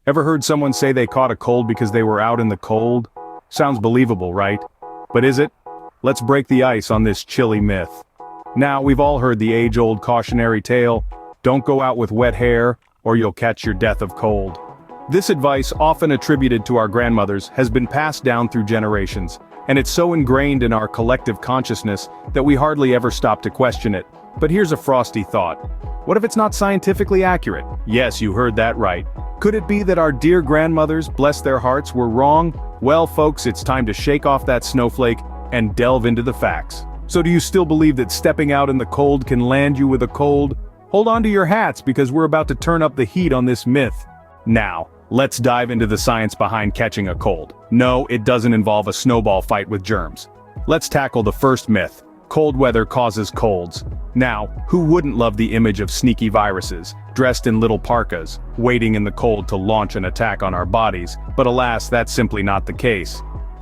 Ever heard someone say they caught a cold because they were out in the cold? Sounds believable, right? But is it? Let's break the ice on this chilly myth. Now, we've all heard the age-old cautionary tale, don't go out with wet hair, or you'll catch your death of cold. This advice, often attributed to our grandmothers, has been passed down through generations, and it's so ingrained in our collective consciousness that we hardly ever stop to question it. But here's a frosty thought. What if it's not scientifically accurate? Yes, you heard that right. Could it be that our dear grandmothers, bless their hearts, were wrong? Well, folks, it's time to shake off that snowflake and delve into the facts. So do you still believe that stepping out in the cold can land you with a cold? Hold on to your hats because we're about to turn up the heat on this myth. Now, let's dive into the science behind catching a cold. No, it doesn't involve a snowball fight with germs. Let's tackle the first myth. Cold weather causes colds. Now, who wouldn't love the image of sneaky viruses, dressed in little parkas, waiting in the cold to launch an attack on our bodies? But alas, that's simply not the case.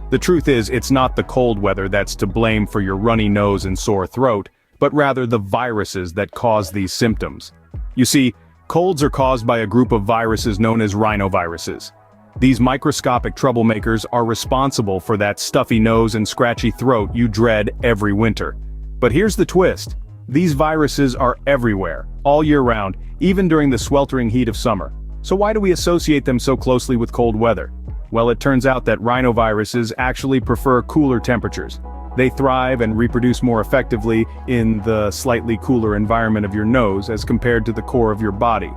The truth is, it's not the cold weather that's to blame for your runny nose and sore throat, but rather the viruses that cause these symptoms. You see, colds are caused by a group of viruses known as rhinoviruses. These microscopic troublemakers are responsible for that stuffy nose and scratchy throat you dread every winter. But here's the twist. These viruses are everywhere, all year round, even during the sweltering heat of summer. So why do we associate them so closely with cold weather? Well, it turns out that rhinoviruses actually prefer cooler temperatures. They thrive and reproduce more effectively in the slightly cooler environment of your nose as compared to the core of your body.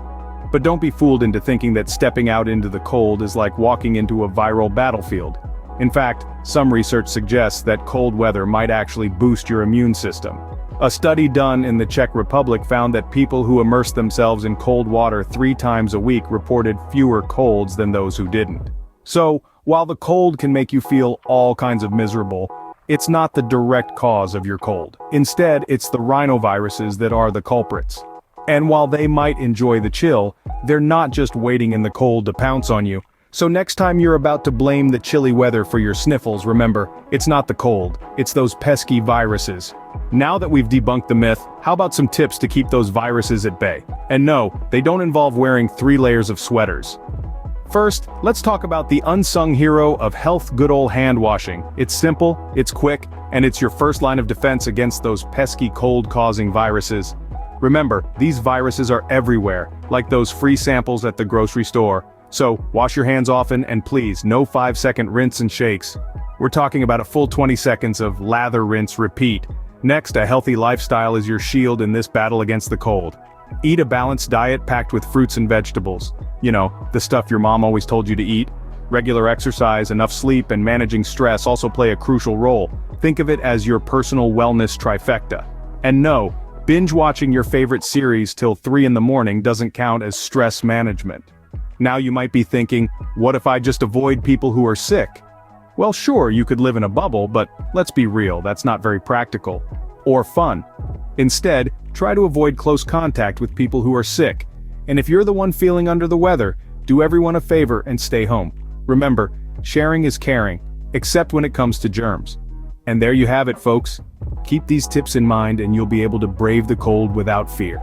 But don't be fooled into thinking that stepping out into the cold is like walking into a viral battlefield. In fact, some research suggests that cold weather might actually boost your immune system. A study done in the Czech Republic found that people who immersed themselves in cold water 3 times a week reported fewer colds than those who didn't. So, while the cold can make you feel all kinds of miserable, it's not the direct cause of your cold. Instead, it's the rhinoviruses that are the culprits. And while they might enjoy the chill, they're not just waiting in the cold to pounce on you. So next time you're about to blame the chilly weather for your sniffles, remember, it's not the cold, it's those pesky viruses. Now that we've debunked the myth, how about some tips to keep those viruses at bay? And no, they don't involve wearing 3 layers of sweaters. First, let's talk about the unsung hero of health, good old hand washing. It's simple, it's quick, and it's your first line of defense against those pesky cold-causing viruses. Remember, these viruses are everywhere, like those free samples at the grocery store. So, wash your hands often and please, no 5-second rinse and shakes. We're talking about a full 20 seconds of lather, rinse, repeat. Next, a healthy lifestyle is your shield in this battle against the cold. Eat a balanced diet packed with fruits and vegetables. You know, the stuff your mom always told you to eat. Regular exercise, enough sleep, and managing stress also play a crucial role. Think of it as your personal wellness trifecta. And no, binge watching your favorite series till 3 in the morning doesn't count as stress management. Now you might be thinking, what if I just avoid people who are sick? Well, sure, you could live in a bubble, but let's be real, that's not very practical. Or fun. Instead, try to avoid close contact with people who are sick. And if you're the one feeling under the weather, do everyone a favor and stay home. Remember, sharing is caring, except when it comes to germs. And there you have it, folks. Keep these tips in mind and you'll be able to brave the cold without fear.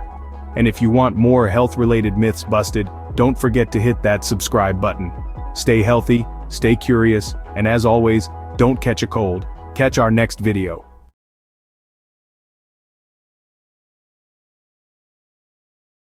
And if you want more health-related myths busted, don't forget to hit that subscribe button. Stay healthy, stay curious, and as always, don't catch a cold. Catch our next video.